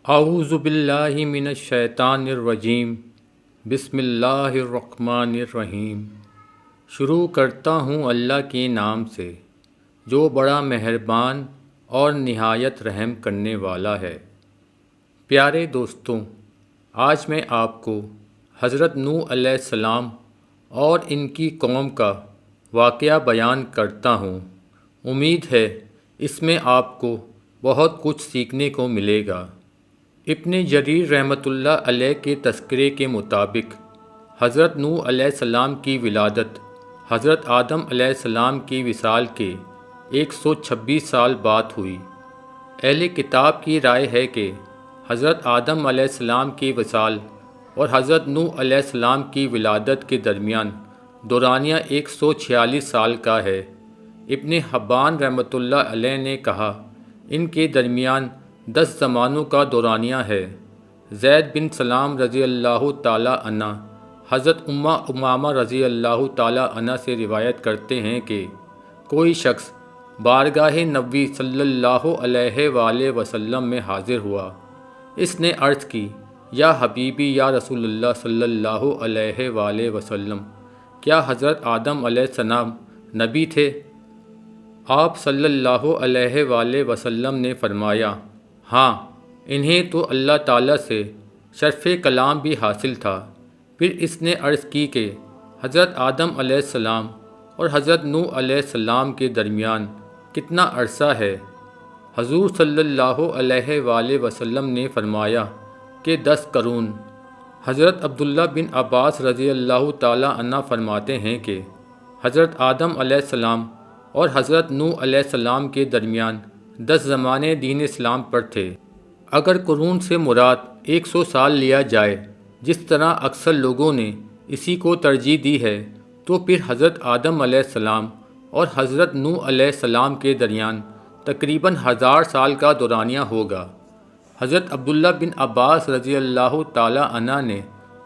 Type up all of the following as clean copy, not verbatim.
اعوذ باللہ من الشیطان الرجیم، بسم اللہ الرحمن الرحیم۔ شروع کرتا ہوں اللہ کے نام سے جو بڑا مہربان اور نہایت رحم کرنے والا ہے۔ پیارے دوستوں، آج میں آپ کو حضرت نوح علیہ السلام اور ان کی قوم کا واقعہ بیان کرتا ہوں۔ امید ہے اس میں آپ کو بہت کچھ سیکھنے کو ملے گا۔ ابن جریر رحمۃ اللہ علیہ کے تذکرے کے مطابق حضرت نوح علیہ السلام کی ولادت حضرت آدم علیہ السلام کی وصال کے 126 سال بعد ہوئی۔ اہل کتاب کی رائے ہے کہ حضرت آدم علیہ السلام کی وصال اور حضرت نوح علیہ السلام کی ولادت کے درمیان دورانیہ 146 سال کا ہے۔ ابن حبان رحمۃ اللہ علیہ نے کہا ان کے درمیان 10 زمانوں کا دورانیہ ہے۔ زید بن سلام رضی اللہ تعالیٰ عنہ حضرت امامہ رضی اللہ تعالیٰ عنہ سے روایت کرتے ہیں کہ کوئی شخص بارگاہ نبی صلی اللہ علیہ وآلہ وسلم میں حاضر ہوا۔ اس نے عرض کی، یا حبیبی یا رسول اللہ صلی اللہ علیہ وآلہ وسلم، کیا حضرت آدم علیہ السلام نبی تھے؟ آپ صلی اللہ علیہ وآلہ وسلم نے فرمایا، ہاں، انہیں تو اللہ تعالیٰ سے شرف کلام بھی حاصل تھا۔ پھر اس نے عرض کی کہ حضرت آدم علیہ السلام اور حضرت نوح علیہ السلام کے درمیان کتنا عرصہ ہے؟ حضور صلی اللہ علیہ وآلہ وسلم نے فرمایا کہ 10 قرون۔ حضرت عبداللہ بن عباس رضی اللہ تعالیٰ عنہ فرماتے ہیں کہ حضرت آدم علیہ السلام اور حضرت نوح علیہ السلام کے درمیان 10 زمانے دین اسلام پر تھے۔ اگر قرون سے مراد 100 سال لیا جائے، جس طرح اکثر لوگوں نے اسی کو ترجیح دی ہے، تو پھر حضرت آدم علیہ السلام اور حضرت نوح علیہ السلام کے درمیان تقریباً 1000 سال کا دورانیہ ہوگا۔ حضرت عبداللہ بن عباس رضی اللہ تعالیٰ عنہ نے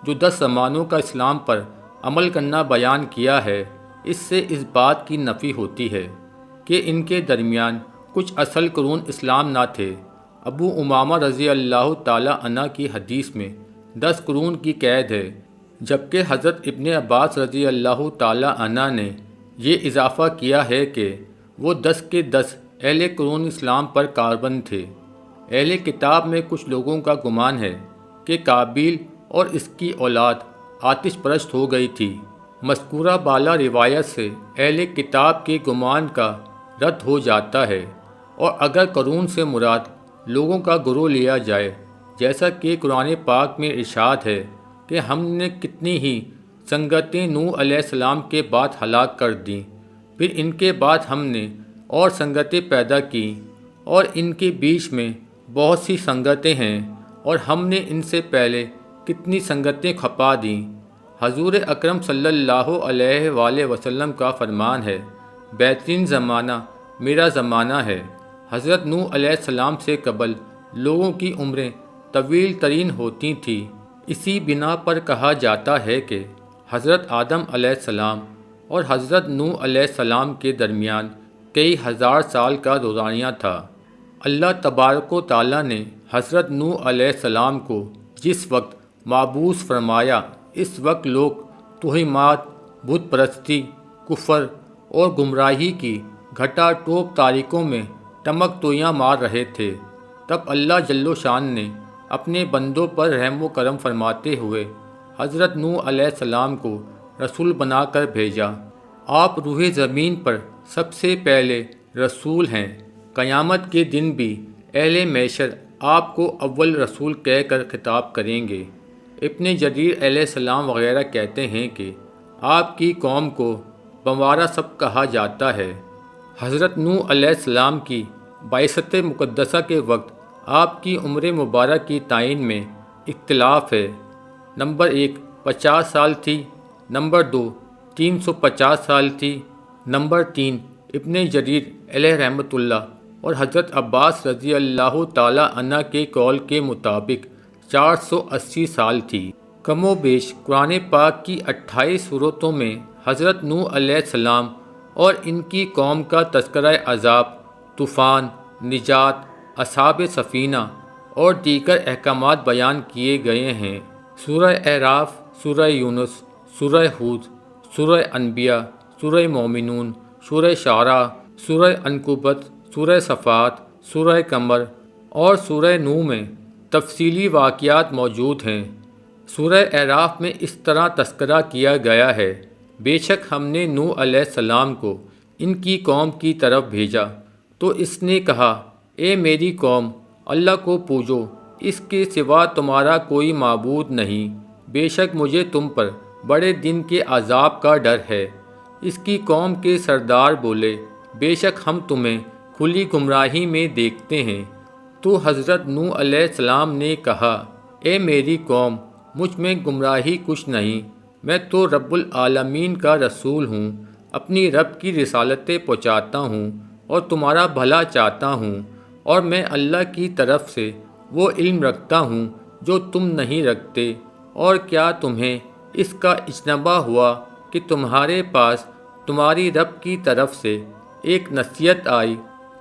جو 10 زمانوں کا اسلام پر عمل کرنا بیان کیا ہے، اس سے اس بات کی نفی ہوتی ہے کہ ان کے درمیان کچھ اصل قرون اسلام نہ تھے۔ ابو امامہ رضی اللہ تعالیٰ عنہ کی حدیث میں 10 قرون کی قید ہے، جبکہ حضرت ابن عباس رضی اللہ تعالیٰ عنہ نے یہ اضافہ کیا ہے کہ وہ 10 کے 10 اہل قرون اسلام پر کاربند تھے۔ اہل کتاب میں کچھ لوگوں کا گمان ہے کہ قابیل اور اس کی اولاد آتش پرست ہو گئی تھی۔ مذکورہ بالا روایت سے اہل کتاب کے گمان کا رد ہو جاتا ہے، اور اگر قرون سے مراد لوگوں کا گروہ لیا جائے، جیسا کہ قرآن پاک میں ارشاد ہے کہ ہم نے کتنی ہی سنگتیں نوح علیہ السلام کے بعد ہلاک کر دیں، پھر ان کے بعد ہم نے اور سنگتیں پیدا کیں، اور ان کے بیچ میں بہت سی سنگتیں ہیں، اور ہم نے ان سے پہلے کتنی سنگتیں کھپا دیں۔ حضور اکرم صلی اللہ علیہ وآلہ وسلم کا فرمان ہے، بہترین زمانہ میرا زمانہ ہے۔ حضرت نوح علیہ السلام سے قبل لوگوں کی عمریں طویل ترین ہوتی تھیں۔ اسی بنا پر کہا جاتا ہے کہ حضرت آدم علیہ السلام اور حضرت نوح علیہ السلام کے درمیان کئی ہزار سال کا دورانیہ تھا۔ اللہ تبارک و تعالیٰ نے حضرت نوح علیہ السلام کو جس وقت مبعوث فرمایا، اس وقت لوگ توہمات، بت پرستی، کفر اور گمراہی کی گھٹا ٹوپ تاریکوں میں ٹمک تویاں مار رہے تھے۔ تب اللہ جل شان نے اپنے بندوں پر رحم و کرم فرماتے ہوئے حضرت نوح علیہ السلام کو رسول بنا کر بھیجا۔ آپ روح زمین پر سب سے پہلے رسول ہیں۔ قیامت کے دن بھی اہل محشر آپ کو اول رسول کہہ کر خطاب کریں گے۔ ابن جریر علیہ السلام وغیرہ کہتے ہیں کہ آپ کی قوم کو بموارا سب کہا جاتا ہے۔ حضرت نوح علیہ السلام کی بعثت مقدسہ کے وقت آپ کی عمر مبارک کی تعین میں اختلاف ہے۔ نمبر 1 50 سال تھی، نمبر 2 350 سال تھی، نمبر 3 ابن جریر علیہ رحمۃ اللہ اور حضرت عباس رضی اللہ تعالیٰ عنہ کے قول کے مطابق 480 سال تھی۔ کم و بیش قرآن پاک کی 28 سورتوں میں حضرت نوح علیہ السلام اور ان کی قوم کا تذکرہ عذاب، طوفان، نجات، اصحاب سفینہ اور دیگر احکامات بیان کیے گئے ہیں۔ سورہ اعراف، سورہ یونس، سورہ ہود، سورہ انبیاء، سورہ مومنون، سورہ شعراء، سورہ عنکبوت، سورہ صفات، سورہ قمر اور سورہ نوح میں تفصیلی واقعات موجود ہیں۔ سورہ اعراف میں اس طرح تذکرہ کیا گیا ہے: بے شک ہم نے نوح علیہ السلام کو ان کی قوم کی طرف بھیجا تو اس نے کہا، اے میری قوم، اللہ کو پوجو، اس کے سوا تمہارا کوئی معبود نہیں، بے شک مجھے تم پر بڑے دن کے عذاب کا ڈر ہے۔ اس کی قوم کے سردار بولے، بے شک ہم تمہیں کھلی گمراہی میں دیکھتے ہیں۔ تو حضرت نوح علیہ السلام نے کہا، اے میری قوم، مجھ میں گمراہی کچھ نہیں، میں تو رب العالمین کا رسول ہوں، اپنی رب کی رسالتیں پہنچاتا ہوں اور تمہارا بھلا چاہتا ہوں، اور میں اللہ کی طرف سے وہ علم رکھتا ہوں جو تم نہیں رکھتے۔ اور کیا تمہیں اس کا اجتنابہ ہوا کہ تمہارے پاس تمہاری رب کی طرف سے ایک نصیحت آئی،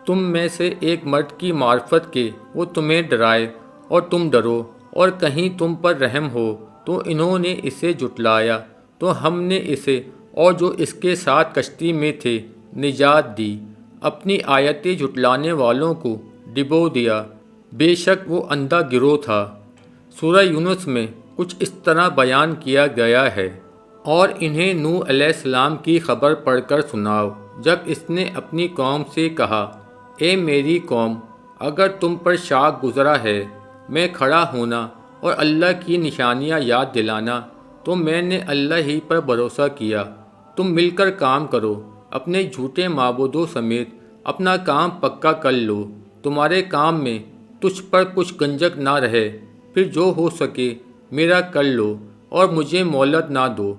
تم میں سے ایک مرد کی معرفت کے وہ تمہیں ڈرائے اور تم ڈرو، اور کہیں تم پر رحم ہو تو انہوں نے اسے جھٹلایا تو ہم نے اسے اور جو اس کے ساتھ کشتی میں تھے نجات دی، اپنی آیتیں جھٹلانے والوں کو ڈبو دیا، بے شک وہ اندھا گروہ تھا۔ سورہ یونس میں کچھ اس طرح بیان کیا گیا ہے: اور انہیں نوح علیہ السلام کی خبر پڑھ کر سناؤ جب اس نے اپنی قوم سے کہا، اے میری قوم، اگر تم پر شاخ گزرا ہے میں کھڑا ہونا اور اللہ کی نشانیاں یاد دلانا تو میں نے اللہ ہی پر بھروسہ کیا، تم مل کر کام کرو، اپنے جھوٹے معبودوں سمیت اپنا کام پکا کر لو، تمہارے کام میں تجھ پر کچھ گنجک نہ رہے، پھر جو ہو سکے میرا کر لو اور مجھے مہلت نہ دو،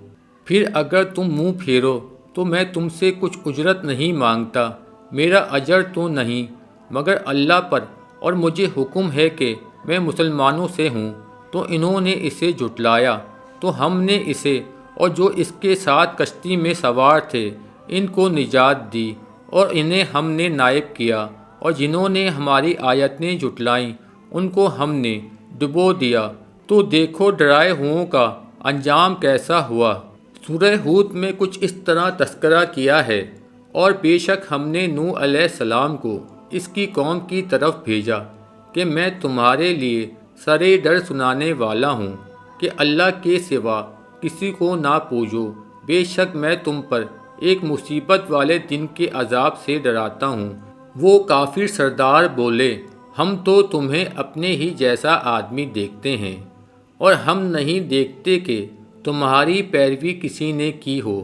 پھر اگر تم منہ پھیرو تو میں تم سے کچھ اجرت نہیں مانگتا، میرا اجر تو نہیں مگر اللہ پر، اور مجھے حکم ہے کہ میں مسلمانوں سے ہوں۔ تو انہوں نے اسے جھٹلایا تو ہم نے اسے اور جو اس کے ساتھ کشتی میں سوار تھے ان کو نجات دی، اور انہیں ہم نے نائب کیا، اور جنہوں نے ہماری آیتیں جھٹلائیں ان کو ہم نے ڈبو دیا۔ تو دیکھو ڈرائے ہوئوں کا انجام کیسا ہوا۔ سورہ ہود میں کچھ اس طرح تذکرہ کیا ہے: اور بے شک ہم نے نوح علیہ السلام کو اس کی قوم کی طرف بھیجا کہ میں تمہارے لیے سرِ ڈر سنانے والا ہوں کہ اللہ کے سوا کسی کو نہ پوجو، بے شک میں تم پر ایک مصیبت والے دن کے عذاب سے ڈراتا ہوں۔ وہ کافر سردار بولے، ہم تو تمہیں اپنے ہی جیسا آدمی دیکھتے ہیں، اور ہم نہیں دیکھتے کہ تمہاری پیروی کسی نے کی ہو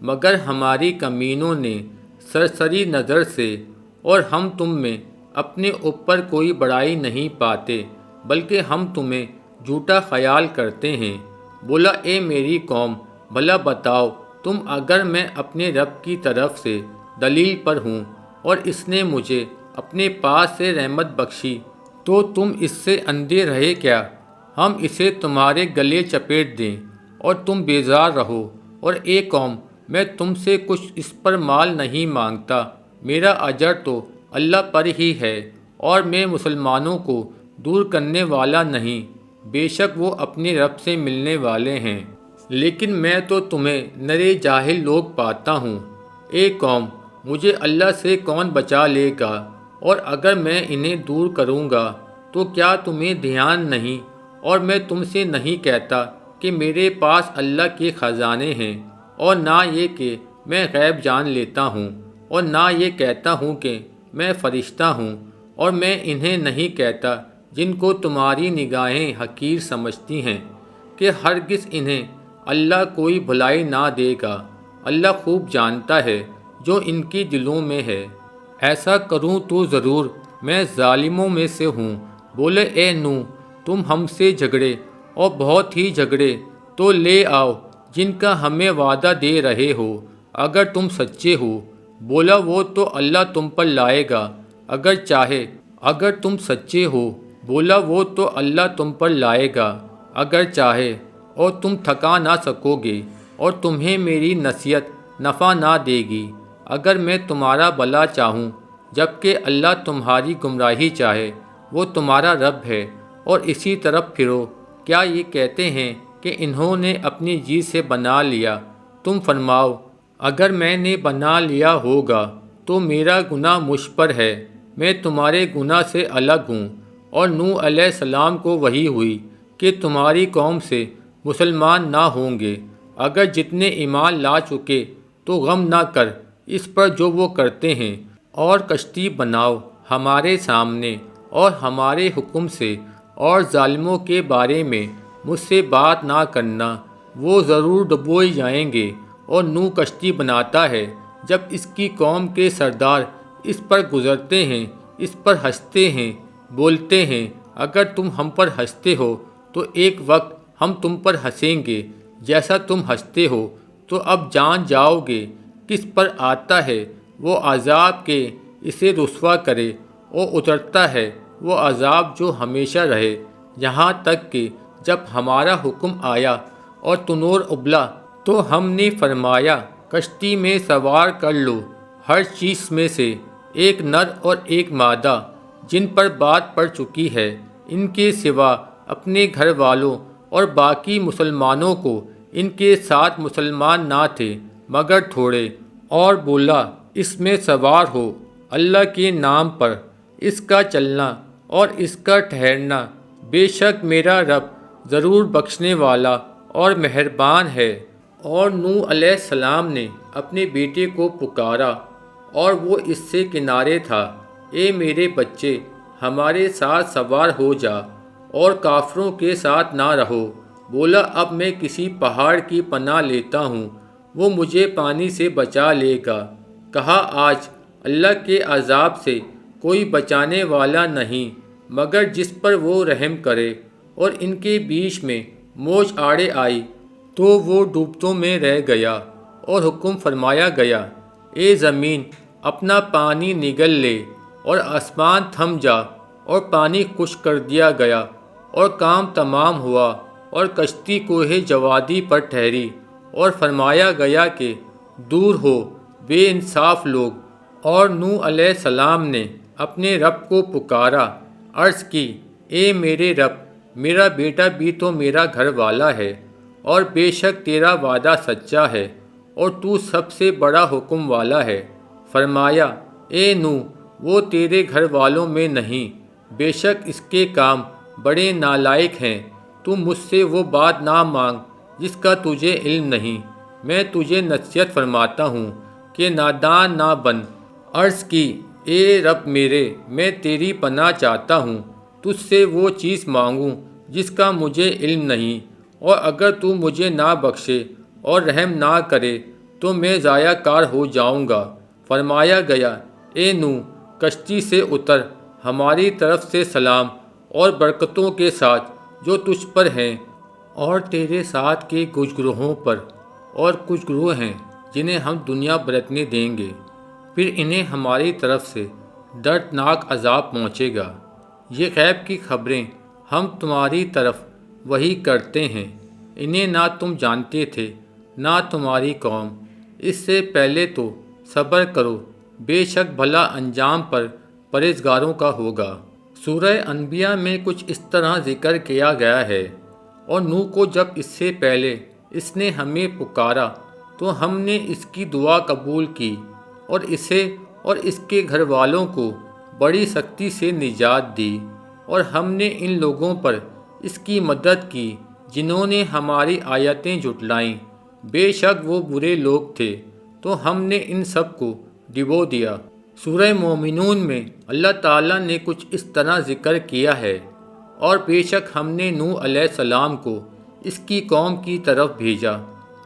مگر ہماری کمینوں نے سرسری نظر سے، اور ہم تم میں اپنے اوپر کوئی بڑائی نہیں پاتے بلکہ ہم تمہیں جھوٹا خیال کرتے ہیں۔ بولا، اے میری قوم، بھلا بتاؤ تم، اگر میں اپنے رب کی طرف سے دلیل پر ہوں اور اس نے مجھے اپنے پاس سے رحمت بخشی تو تم اس سے اندھے رہے کیا؟ ہم اسے تمہارے گلے چپیٹ دیں اور تم بیزار رہو۔ اور اے قوم، میں تم سے کچھ اس پر مال نہیں مانگتا، میرا اجر تو اللہ پر ہی ہے، اور میں مسلمانوں کو دور کرنے والا نہیں، بے شک وہ اپنے رب سے ملنے والے ہیں، لیکن میں تو تمہیں نرے جاہل لوگ پاتا ہوں۔ اے قوم، مجھے اللہ سے کون بچا لے گا؟ اور اگر میں انہیں دور کروں گا تو کیا تمہیں دھیان نہیں؟ اور میں تم سے نہیں کہتا کہ میرے پاس اللہ کے خزانے ہیں، اور نہ یہ کہ میں غیب جان لیتا ہوں، اور نہ یہ کہتا ہوں کہ میں فرشتہ ہوں، اور میں انہیں نہیں کہتا جن کو تمہاری نگاہیں حقیر سمجھتی ہیں کہ ہرگز انہیں اللہ کوئی بھلائی نہ دے گا، اللہ خوب جانتا ہے جو ان کی دلوں میں ہے۔ ایسا کروں تو ضرور میں ظالموں میں سے ہوں۔ بولے، اے نوح، تم ہم سے جھگڑے اور بہت ہی جھگڑے تو لے آؤ جن کا ہمیں وعدہ دے رہے ہو اگر تم سچے ہو۔ بولا، وہ تو اللہ تم پر لائے گا اگر چاہے، اگر تم سچے ہو۔ بولا، وہ تو اللہ تم پر لائے گا اگر چاہے، اور تم تھکا نہ سکو گے، اور تمہیں میری نصیحت نفع نہ دے گی اگر میں تمہارا بھلا چاہوں، جبکہ اللہ تمہاری گمراہی چاہے۔ وہ تمہارا رب ہے اور اسی طرف پھرو۔ کیا یہ کہتے ہیں کہ انہوں نے اپنی جی سے بنا لیا؟ تم فرماؤ، اگر میں نے بنا لیا ہوگا تو میرا گناہ مجھ پر ہے، میں تمہارے گناہ سے الگ ہوں۔ اور نوح علیہ السلام کو وحی ہوئی کہ تمہاری قوم سے مسلمان نہ ہوں گے، اگر جتنے ایمان لا چکے تو غم نہ کر اس پر جو وہ کرتے ہیں، اور کشتی بناؤ ہمارے سامنے اور ہمارے حکم سے، اور ظالموں کے بارے میں مجھ سے بات نہ کرنا، وہ ضرور ڈبوئے جائیں گے۔ اور نوح کشتی بناتا ہے، جب اس کی قوم کے سردار اس پر گزرتے ہیں، اس پر ہنستے ہیں، بولتے ہیں، اگر تم ہم پر ہنستے ہو تو ایک وقت ہم تم پر ہنسیں گے جیسا تم ہنستے ہو، تو اب جان جاؤ گے کس پر آتا ہے وہ عذاب کہ اسے رسوا کرے، اور اترتا ہے وہ عذاب جو ہمیشہ رہے، یہاں تک کہ جب ہمارا حکم آیا اور تنور ابلا تو ہم نے فرمایا کشتی میں سوار کر لو ہر چیز میں سے ایک نر اور ایک مادہ جن پر بات پڑ چکی ہے، ان کے سوا اپنے گھر والوں اور باقی مسلمانوں کو ان کے ساتھ مسلمان نہ تھے مگر تھوڑے، اور بولا اس میں سوار ہو اللہ کے نام پر، اس کا چلنا اور اس کا ٹھہرنا، بے شک میرا رب ضرور بخشنے والا اور مہربان ہے۔ اور نوح علیہ السلام نے اپنے بیٹے کو پکارا اور وہ اس سے کنارے تھا، اے میرے بچے، ہمارے ساتھ سوار ہو جا اور کافروں کے ساتھ نہ رہو۔ بولا اب میں کسی پہاڑ کی پناہ لیتا ہوں، وہ مجھے پانی سے بچا لے گا۔ کہا آج اللہ کے عذاب سے کوئی بچانے والا نہیں مگر جس پر وہ رحم کرے۔ اور ان کے بیچ میں موج آڑے آئی تو وہ ڈوبتوں میں رہ گیا، اور حکم فرمایا گیا اے زمین اپنا پانی نگل لے، اور آسمان تھم جا، اور پانی خشک کر دیا گیا، اور کام تمام ہوا، اور کشتی کوہ جوادی پر ٹھہری، اور فرمایا گیا کہ دور ہو بے انصاف لوگ۔ اور نوح علیہ السلام نے اپنے رب کو پکارا، عرض کی اے میرے رب، میرا بیٹا بھی تو میرا گھر والا ہے، اور بے شک تیرا وعدہ سچا ہے، اور تو سب سے بڑا حکم والا ہے۔ فرمایا اے نوح، وہ تیرے گھر والوں میں نہیں، بے شک اس کے کام بڑے نالائق ہیں، تو مجھ سے وہ بات نہ مانگ جس کا تجھے علم نہیں، میں تجھے نصیحت فرماتا ہوں کہ نادان نہ بن۔ عرض کی اے رب میرے، میں تیری پناہ چاہتا ہوں، تجھ سے وہ چیز مانگوں جس کا مجھے علم نہیں، اور اگر تو مجھے نہ بخشے اور رحم نہ کرے تو میں ضائع کار ہو جاؤں گا۔ فرمایا گیا اے نوح، کشتی سے اتر، ہماری طرف سے سلام اور برکتوں کے ساتھ جو تجھ پر ہیں اور تیرے ساتھ کے کچھ گروہوں پر، اور کچھ گروہ ہیں جنہیں ہم دنیا برتنے دیں گے، پھر انہیں ہماری طرف سے دردناک عذاب پہنچے گا۔ یہ غیب کی خبریں ہم تمہاری طرف وحی کرتے ہیں، انہیں نہ تم جانتے تھے نہ تمہاری قوم، اس سے پہلے تو صبر کرو، بے شک بھلا انجام پر پرہیزگاروں کا ہوگا۔ سورہ انبیاء میں کچھ اس طرح ذکر کیا گیا ہے، اور نوح کو جب اس سے پہلے اس نے ہمیں پکارا تو ہم نے اس کی دعا قبول کی، اور اسے اور اس کے گھر والوں کو بڑی سختی سے نجات دی، اور ہم نے ان لوگوں پر اس کی مدد کی جنہوں نے ہماری آیتیں جھٹلائیں، بے شک وہ برے لوگ تھے، تو ہم نے ان سب کو ڈبو دیا۔ سورہ مومنون میں اللہ تعالیٰ نے کچھ اس طرح ذکر کیا ہے، اور بے شک ہم نے نوح علیہ السلام کو اس کی قوم کی طرف بھیجا،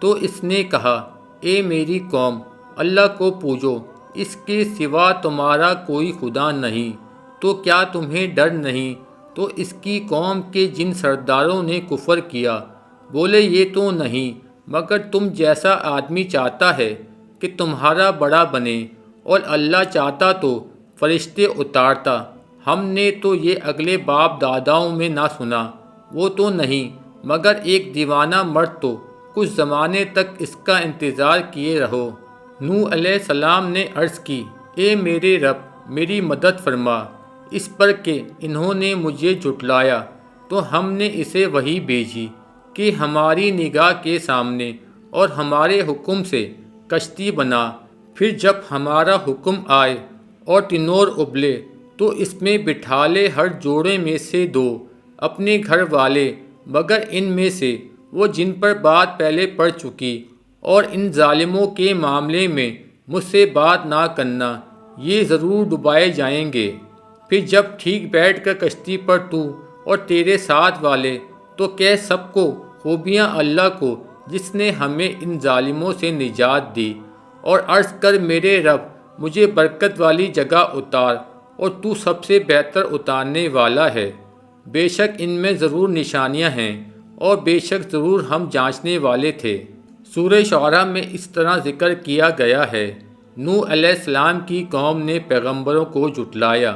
تو اس نے کہا اے میری قوم، اللہ کو پوجو، اس کے سوا تمہارا کوئی خدا نہیں، تو کیا تمہیں ڈر نہیں؟ تو اس کی قوم کے جن سرداروں نے کفر کیا بولے یہ تو نہیں مگر تم جیسا آدمی چاہتا ہے کہ تمہارا بڑا بنے، اور اللہ چاہتا تو فرشتے اتارتا، ہم نے تو یہ اگلے باپ داداؤں میں نہ سنا، وہ تو نہیں مگر ایک دیوانہ مرد تو کچھ زمانے تک اس کا انتظار کیے رہو۔ نوح علیہ السلام نے عرض کی اے میرے رب، میری مدد فرما، اس پر کہ انہوں نے مجھے جھٹلایا تو ہم نے اسے وحی بھیجی کہ ہماری نگاہ کے سامنے اور ہمارے حکم سے کشتی بنا، پھر جب ہمارا حکم آئے اور تنور ابلے تو اس میں بٹھا لے ہر جوڑے میں سے 2 اپنے گھر والے، مگر ان میں سے وہ جن پر بات پہلے پڑ چکی، اور ان ظالموں کے معاملے میں مجھ سے بات نہ کرنا، یہ ضرور ڈبائے جائیں گے۔ پھر جب ٹھیک بیٹھ کر کشتی پر تو اور تیرے ساتھ والے، تو کہہ سب کو خوبیاں اللہ کو جس نے ہمیں ان ظالموں سے نجات دی، اور عرض کر میرے رب مجھے برکت والی جگہ اتار، اور تو سب سے بہتر اتارنے والا ہے۔ بے شک ان میں ضرور نشانیاں ہیں، اور بے شک ضرور ہم جانچنے والے تھے۔ سورہ شعراء میں اس طرح ذکر کیا گیا ہے، نوح علیہ السلام کی قوم نے پیغمبروں کو جھٹلایا،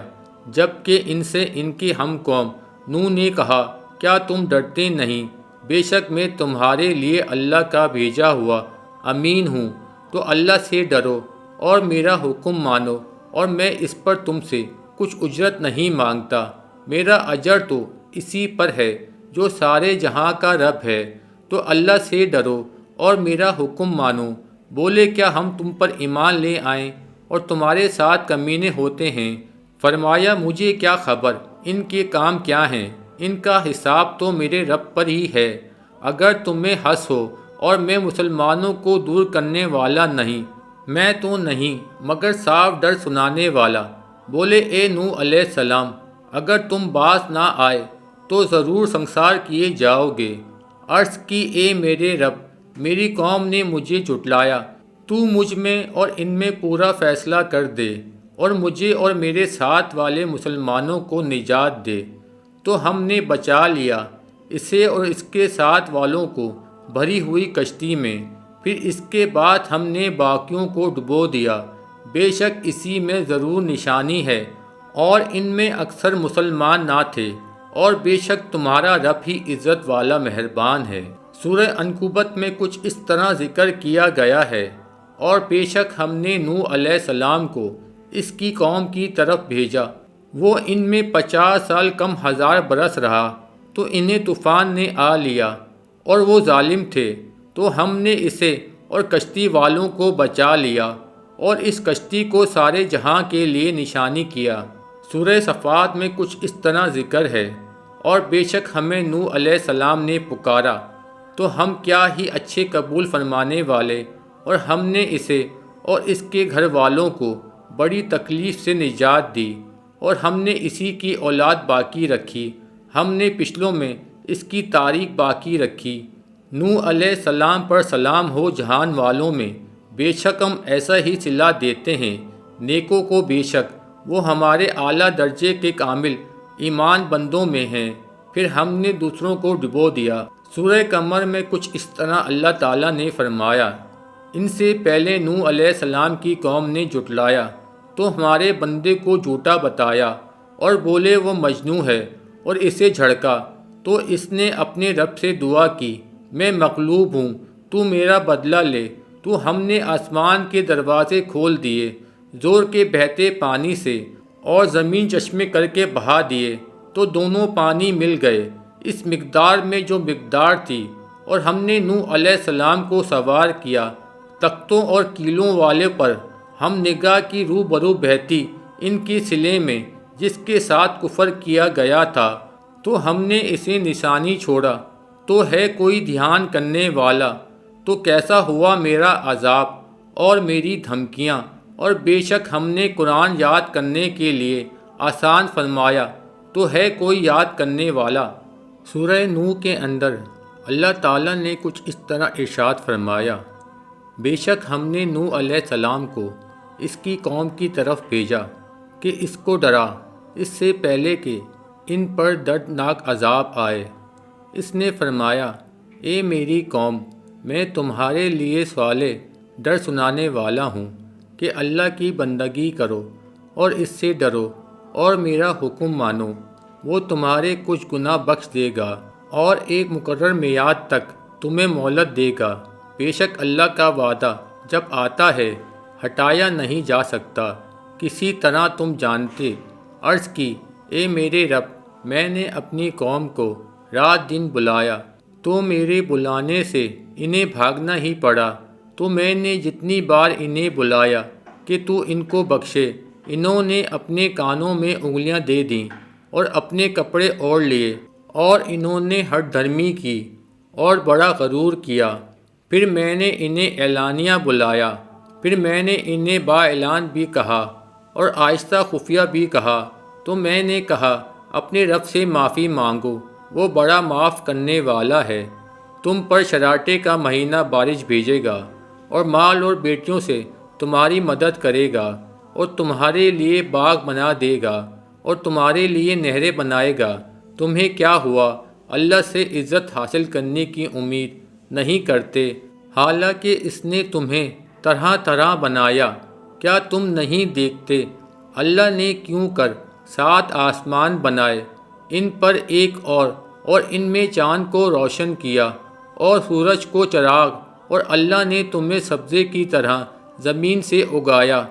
جبکہ ان سے ان کی ہم قوم نوح نے کہا کیا تم ڈرتے نہیں، بے شک میں تمہارے لیے اللہ کا بھیجا ہوا امین ہوں، تو اللہ سے ڈرو اور میرا حکم مانو، اور میں اس پر تم سے کچھ اجرت نہیں مانگتا، میرا اجر تو اسی پر ہے جو سارے جہاں کا رب ہے، تو اللہ سے ڈرو اور میرا حکم مانو۔ بولے کیا ہم تم پر ایمان لے آئیں اور تمہارے ساتھ کمینے ہوتے ہیں؟ فرمایا مجھے کیا خبر ان کے کام کیا ہیں، ان کا حساب تو میرے رب پر ہی ہے۔ اگر تمہیں حس ہو اور میں مسلمانوں کو دور کرنے والا نہیں، میں تو نہیں مگر صاف ڈر سنانے والا۔ بولے اے نوح علیہ السلام، اگر تم باز نہ آئے تو ضرور سنسار کیے جاؤ گے۔ عرض کی اے میرے رب، میری قوم نے مجھے جھٹلایا، تو مجھ میں اور ان میں پورا فیصلہ کر دے، اور مجھے اور میرے ساتھ والے مسلمانوں کو نجات دے۔ تو ہم نے بچا لیا اسے اور اس کے ساتھ والوں کو بھری ہوئی کشتی میں، پھر اس کے بعد ہم نے باقیوں کو ڈبو دیا۔ بے شک اسی میں ضرور نشانی ہے، اور ان میں اکثر مسلمان نہ تھے، اور بے شک تمہارا رب ہی عزت والا مہربان ہے۔ سورہ عنکبوت میں کچھ اس طرح ذکر کیا گیا ہے، اور بے شک ہم نے نوح علیہ السلام کو اس کی قوم کی طرف بھیجا، وہ ان میں 50 سال کم 1000 برس رہا، تو انہیں طوفان نے آ لیا، اور وہ ظالم تھے، تو ہم نے اسے اور کشتی والوں کو بچا لیا، اور اس کشتی کو سارے جہاں کے لیے نشانی کیا۔ سورہ صفات میں کچھ اس طرح ذکر ہے، اور بے شک ہمیں نوح علیہ السلام نے پکارا تو ہم کیا ہی اچھے قبول فرمانے والے، اور ہم نے اسے اور اس کے گھر والوں کو بڑی تکلیف سے نجات دی، اور ہم نے اسی کی اولاد باقی رکھی، ہم نے پچھلوں میں اس کی تاریخ باقی رکھی۔ نوح علیہ السلام پر سلام ہو جہان والوں میں، بے شک ہم ایسا ہی صلہ دیتے ہیں نیکوں کو، بے شک وہ ہمارے اعلیٰ درجے کے کامل ایمان بندوں میں ہیں۔ پھر ہم نے دوسروں کو ڈبو دیا۔ سورہ قمر میں کچھ اس طرح اللہ تعالیٰ نے فرمایا، ان سے پہلے نوح علیہ السلام کی قوم نے جھٹلایا تو ہمارے بندے کو جھوٹا بتایا، اور بولے وہ مجنون ہے، اور اسے جھڑکا تو اس نے اپنے رب سے دعا کی، میں مغلوب ہوں، تو میرا بدلہ لے۔ تو ہم نے آسمان کے دروازے کھول دیے زور کے بہتے پانی سے، اور زمین چشمے کر کے بہا دیے، تو دونوں پانی مل گئے اس مقدار میں جو مقدار تھی، اور ہم نے نوح علیہ السلام کو سوار کیا تختوں اور کیلوں والے پر، ہم نگاہ کی روبرو بہتی ان کی سلے میں جس کے ساتھ کفر کیا گیا تھا، تو ہم نے اسے نشانی چھوڑا، تو ہے کوئی دھیان کرنے والا؟ تو کیسا ہوا میرا عذاب اور میری دھمکیاں، اور بے شک ہم نے قرآن یاد کرنے کے لیے آسان فرمایا، تو ہے کوئی یاد کرنے والا؟ سورہ نوح کے اندر اللہ تعالیٰ نے کچھ اس طرح ارشاد فرمایا، بے شک ہم نے نوح علیہ السلام کو اس کی قوم کی طرف بھیجا کہ اس کو ڈرا اس سے پہلے کہ ان پر دردناک عذاب آئے۔ اس نے فرمایا، اے میری قوم، میں تمہارے لیے سوالے ڈر سنانے والا ہوں کہ اللہ کی بندگی کرو اور اس سے ڈرو اور میرا حکم مانو، وہ تمہارے کچھ گناہ بخش دے گا اور ایک مقرر میعاد تک تمہیں مہلت دے گا۔ بے شک اللہ کا وعدہ جب آتا ہے ہٹایا نہیں جا سکتا، کسی طرح تم جانتے۔ عرض کی اے میرے رب، میں نے اپنی قوم کو رات دن بلایا، تو میرے بلانے سے انہیں بھاگنا ہی پڑا۔ تو میں نے جتنی بار انہیں بلایا کہ تو ان کو بخشے، انہوں نے اپنے کانوں میں انگلیاں دے دیں اور اپنے کپڑے اوڑھ لیے، اور انہوں نے ہٹ دھرمی کی اور بڑا غرور کیا۔ پھر میں نے انہیں اعلانیہ بلایا، پھر میں نے انہیں با اعلان بھی کہا اور آہستہ خفیہ بھی کہا۔ تو میں نے کہا، اپنے رب سے معافی مانگو، وہ بڑا معاف کرنے والا ہے۔ تم پر شراٹے کا مہینہ بارش بھیجے گا اور مال اور بیٹیوں سے تمہاری مدد کرے گا، اور تمہارے لیے باغ بنا دے گا اور تمہارے لیے نہریں بنائے گا۔ تمہیں کیا ہوا؟ اللہ سے عزت حاصل کرنے کی امید نہیں کرتے، حالانکہ اس نے تمہیں طرح طرح بنایا۔ کیا تم نہیں دیکھتے اللہ نے کیوں کر 7 آسمان بنائے، ان پر ایک اور ان میں چاند کو روشن کیا اور سورج کو چراغ، اور اللہ نے تمہیں سبزے کی طرح زمین سے اگایا،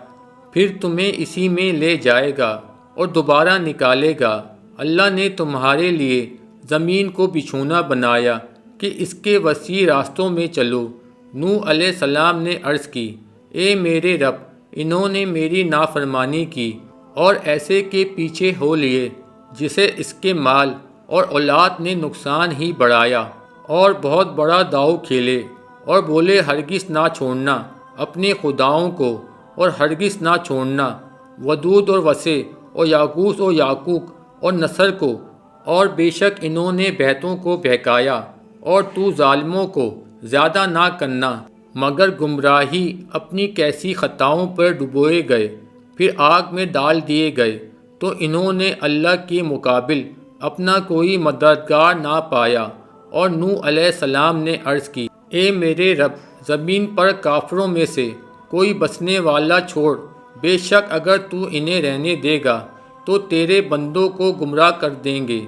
پھر تمہیں اسی میں لے جائے گا اور دوبارہ نکالے گا۔ اللہ نے تمہارے لیے زمین کو بچھونا بنایا کہ اس کے وسیع راستوں میں چلو۔ نوح علیہ السلام نے عرض کی، اے میرے رب، انہوں نے میری نافرمانی کی اور ایسے کے پیچھے ہو لیے جسے اس کے مال اور اولاد نے نقصان ہی بڑھایا، اور بہت بڑا داؤ کھیلے اور بولے ہرگز نہ چھوڑنا اپنے خداؤں کو، اور ہرگز نہ چھوڑنا ودود اور وسع اور یاغوث اور یاقوق اور نصر کو، اور بے شک انہوں نے بیتوں کو بہکایا، اور تو ظالموں کو زیادہ نہ کرنا مگر گمراہی۔ اپنی کیسی خطاؤں پر ڈبوئے گئے، پھر آگ میں ڈال دیے گئے، تو انہوں نے اللہ کے مقابل اپنا کوئی مددگار نہ پایا۔ اور نوح علیہ السلام نے عرض کی، اے میرے رب، زمین پر کافروں میں سے کوئی بسنے والا چھوڑ، بے شک اگر تو انہیں رہنے دے گا تو تیرے بندوں کو گمراہ کر دیں گے،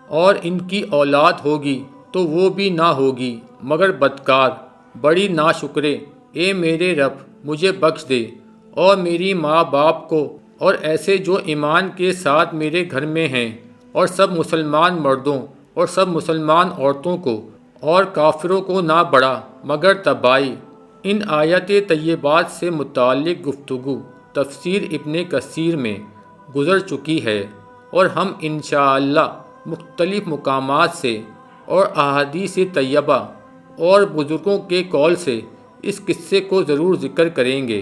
اور ان کی اولاد ہوگی تو وہ بھی نہ ہوگی مگر بدکار، بڑی ناشکرے۔ اے میرے رب، مجھے بخش دے اور میری ماں باپ کو اور ایسے جو ایمان کے ساتھ میرے گھر میں ہیں، اور سب مسلمان مردوں اور سب مسلمان عورتوں کو، اور کافروں کو نہ بڑھا مگر تباہی۔ ان آیات طیبات سے متعلق گفتگو تفسیر ابن کثیر میں گزر چکی ہے، اور ہم انشاءاللہ مختلف مقامات سے اور احادیث طیبہ اور بزرگوں کے قول سے اس قصے کو ضرور ذکر کریں گے۔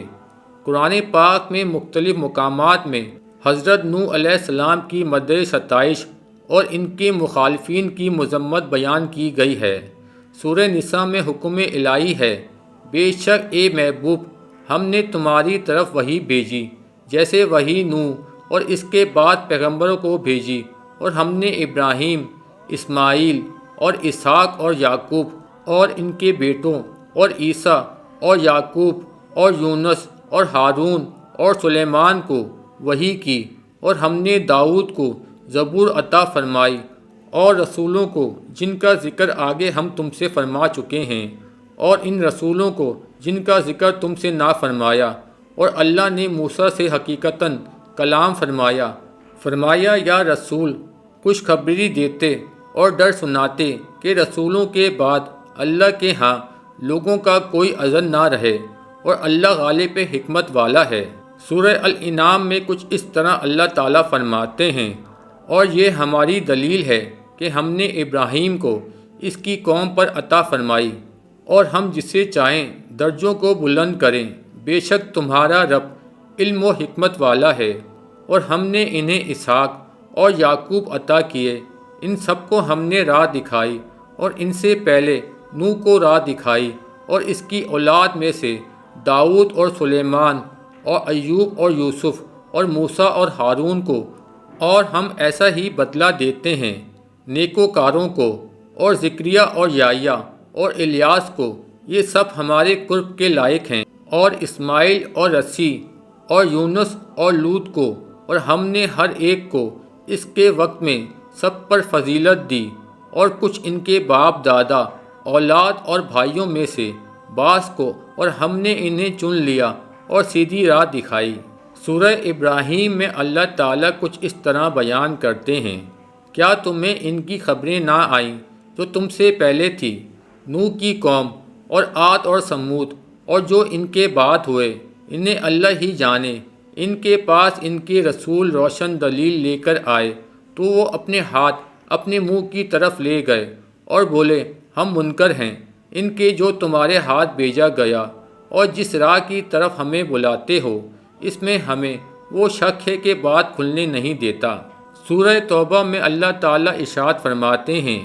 قرآن پاک میں مختلف مقامات میں حضرت نوح علیہ السلام کی مدح ستائش اور ان کے مخالفین کی مذمت بیان کی گئی ہے۔ سورہ نساء میں حکم الہی ہے، بے شک اے محبوب، ہم نے تمہاری طرف وحی بھیجی جیسے وحی نوح اور اس کے بعد پیغمبروں کو بھیجی، اور ہم نے ابراہیم، اسماعیل اور اسحاق اور یعقوب اور ان کے بیٹوں اور عیسیٰ اور یعقوب اور یونس اور ہارون اور سلیمان کو وحی کی، اور ہم نے داؤد کو زبور عطا فرمائی، اور رسولوں کو جن کا ذکر آگے ہم تم سے فرما چکے ہیں، اور ان رسولوں کو جن کا ذکر تم سے نہ فرمایا۔ اور اللہ نے موسیٰ سے حقیقتاً کلام فرمایا یا رسول، خوشخبری دیتے اور ڈر سناتے کہ رسولوں کے بعد اللہ کے ہاں لوگوں کا کوئی عذر نہ رہے، اور اللہ غالب حکمت والا ہے۔ سورہ الانعام میں کچھ اس طرح اللہ تعالیٰ فرماتے ہیں، اور یہ ہماری دلیل ہے کہ ہم نے ابراہیم کو اس کی قوم پر عطا فرمائی، اور ہم جسے چاہیں درجوں کو بلند کریں، بے شک تمہارا رب علم و حکمت والا ہے۔ اور ہم نے انہیں اسحاق اور یعقوب عطا کیے، ان سب کو ہم نے راہ دکھائی، اور ان سے پہلے نوح کو راہ دکھائی، اور اس کی اولاد میں سے داؤد اور سلیمان اور ایوب اور یوسف اور موسیٰ اور ہارون کو، اور ہم ایسا ہی بدلہ دیتے ہیں نیکوکاروں کو، اور زکریا اور یحییٰ اور الیاس کو، یہ سب ہمارے قرب کے لائق ہیں، اور اسماعیل اور رسی اور یونس اور لوط کو، اور ہم نے ہر ایک کو اس کے وقت میں سب پر فضیلت دی، اور کچھ ان کے باپ دادا، اولاد اور بھائیوں میں سے بعض کو، اور ہم نے انہیں چن لیا اور سیدھی راہ دکھائی۔ سورہ ابراہیم میں اللہ تعالیٰ کچھ اس طرح بیان کرتے ہیں، کیا تمہیں ان کی خبریں نہ آئیں جو تم سے پہلے تھی، نوح کی قوم اور عاد اور سمود، اور جو ان کے بعد ہوئے، انہیں اللہ ہی جانے۔ ان کے پاس ان کے رسول روشن دلیل لے کر آئے تو وہ اپنے ہاتھ اپنے منہ کی طرف لے گئے اور بولے، ہم منکر ہیں ان کے جو تمہارے ہاتھ بھیجا گیا، اور جس راہ کی طرف ہمیں بلاتے ہو اس میں ہمیں وہ شک ہے کہ بات کھلنے نہیں دیتا۔ سورہ توبہ میں اللہ تعالیٰ ارشاد فرماتے ہیں،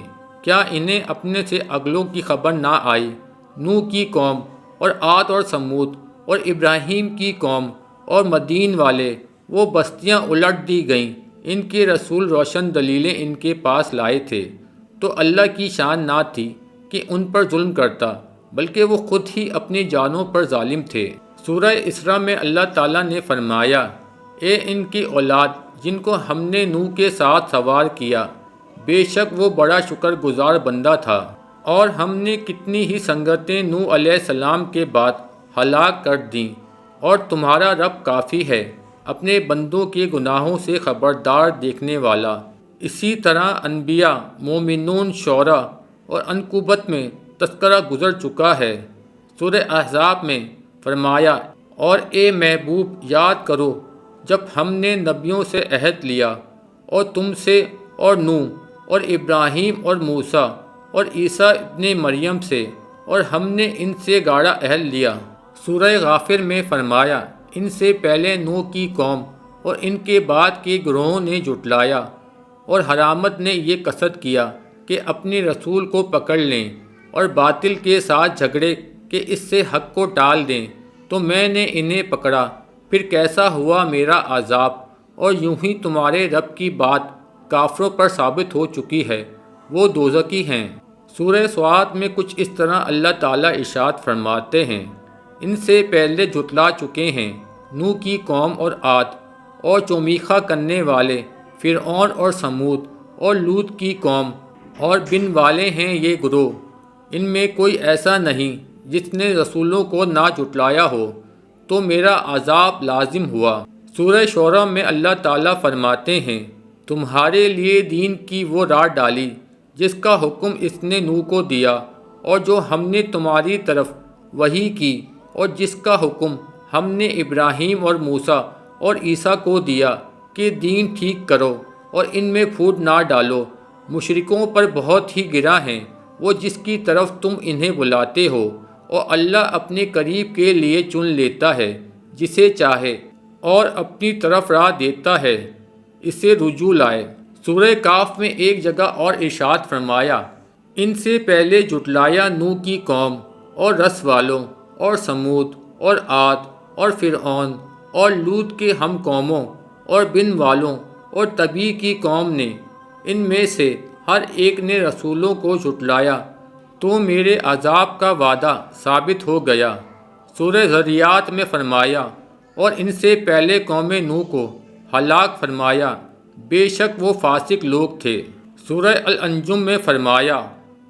کیا انہیں اپنے سے اگلوں کی خبر نہ آئی، نوح کی قوم اور عاد اور سمود اور ابراہیم کی قوم اور مدین والے، وہ بستیاں الٹ دی گئیں، ان کے رسول روشن دلیلیں ان کے پاس لائے تھے، تو اللہ کی شان نہ تھی کہ ان پر ظلم کرتا، بلکہ وہ خود ہی اپنی جانوں پر ظالم تھے۔ سورہ اسراء میں اللہ تعالیٰ نے فرمایا، اے ان کی اولاد جن کو ہم نے نوح کے ساتھ سوار کیا، بے شک وہ بڑا شکر گزار بندہ تھا، اور ہم نے کتنی ہی سنگتیں نوح علیہ السلام کے بعد ہلاک کر دیں، اور تمہارا رب کافی ہے اپنے بندوں کے گناہوں سے خبردار دیکھنے والا۔ اسی طرح انبیاء، مومنون، شعراء اور عنکبوت میں تذکرہ گزر چکا ہے۔ سورہ احزاب میں فرمایا، اور اے محبوب یاد کرو جب ہم نے نبیوں سے عہد لیا، اور تم سے اور نوح اور ابراہیم اور موسیٰ اور عیسیٰ ابن مریم سے، اور ہم نے ان سے گاڑا عہد لیا۔ سورہ غافر میں فرمایا، ان سے پہلے نوح کی قوم اور ان کے بعد کے گروہوں نے جھٹلایا، اور حرامت نے یہ قصد کیا کہ اپنے رسول کو پکڑ لیں اور باطل کے ساتھ جھگڑے کہ اس سے حق کو ٹال دیں، تو میں نے انہیں پکڑا، پھر کیسا ہوا میرا عذاب، اور یوں ہی تمہارے رب کی بات کافروں پر ثابت ہو چکی ہے، وہ دوزخی ہیں۔ سورہ صاد میں کچھ اس طرح اللہ تعالیٰ ارشاد فرماتے ہیں، ان سے پہلے جھٹلا چکے ہیں نوح کی قوم اور عاد، اور چومیخا کرنے والے فرعون اور سمود اور لوط کی قوم، اور بن والے ہیں یہ گروہ، ان میں کوئی ایسا نہیں جس نے رسولوں کو نہ جھٹلایا ہو، تو میرا عذاب لازم ہوا۔ سورہ شعراء میں اللہ تعالیٰ فرماتے ہیں، تمہارے لیے دین کی وہ راہ ڈالی جس کا حکم اس نے نوح کو دیا، اور جو ہم نے تمہاری طرف وحی کی، اور جس کا حکم ہم نے ابراہیم اور موسیٰ اور عیسیٰ کو دیا کہ دین ٹھیک کرو اور ان میں پھوٹ نہ ڈالو۔ مشرکوں پر بہت ہی گراں ہیں وہ جس کی طرف تم انہیں بلاتے ہو، اور اللہ اپنے قریب کے لیے چن لیتا ہے جسے چاہے، اور اپنی طرف راہ دیتا ہے اسے رجوع لائے۔ سورہ کاف میں ایک جگہ اور ارشاد فرمایا، ان سے پہلے جھٹلایا نوح کی قوم اور رس والوں اور سمود اور عاد اور فرعون اور لوط کے ہم قوموں اور بن والوں اور طبی کی قوم نے، ان میں سے ہر ایک نے رسولوں کو جھٹلایا، تو میرے عذاب کا وعدہ ثابت ہو گیا۔ سورہ ذریات میں فرمایا، اور ان سے پہلے قوم نوح کو ہلاک فرمایا، بے شک وہ فاسق لوگ تھے۔ سورہ الانجم میں فرمایا،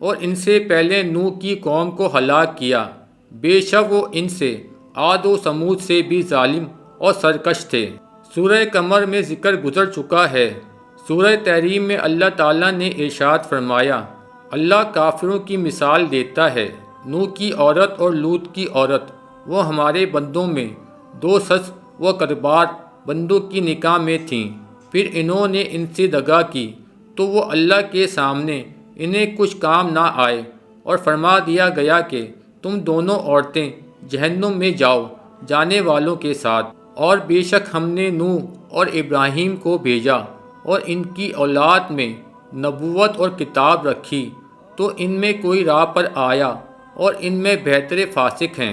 اور ان سے پہلے نوح کی قوم کو ہلاک کیا، بے شک وہ ان سے عاد و سمود سے بھی ظالم اور سرکش تھے۔ سورہ قمر میں ذکر گزر چکا ہے۔ سورہ تحریم میں اللہ تعالیٰ نے ارشاد فرمایا، اللہ کافروں کی مثال دیتا ہے، نوح کی عورت اور لوط کی عورت، وہ ہمارے بندوں میں دو سس و کربار بندوں کی نکاح میں تھیں، پھر انہوں نے ان سے دغا کی تو وہ اللہ کے سامنے انہیں کچھ کام نہ آئے، اور فرما دیا گیا کہ تم دونوں عورتیں جہنم میں جاؤ جانے والوں کے ساتھ۔ اور بے شک ہم نے نوح اور ابراہیم کو بھیجا اور ان کی اولاد میں نبوت اور کتاب رکھی، تو ان میں کوئی راہ پر آیا اور ان میں بہتر فاسق ہیں۔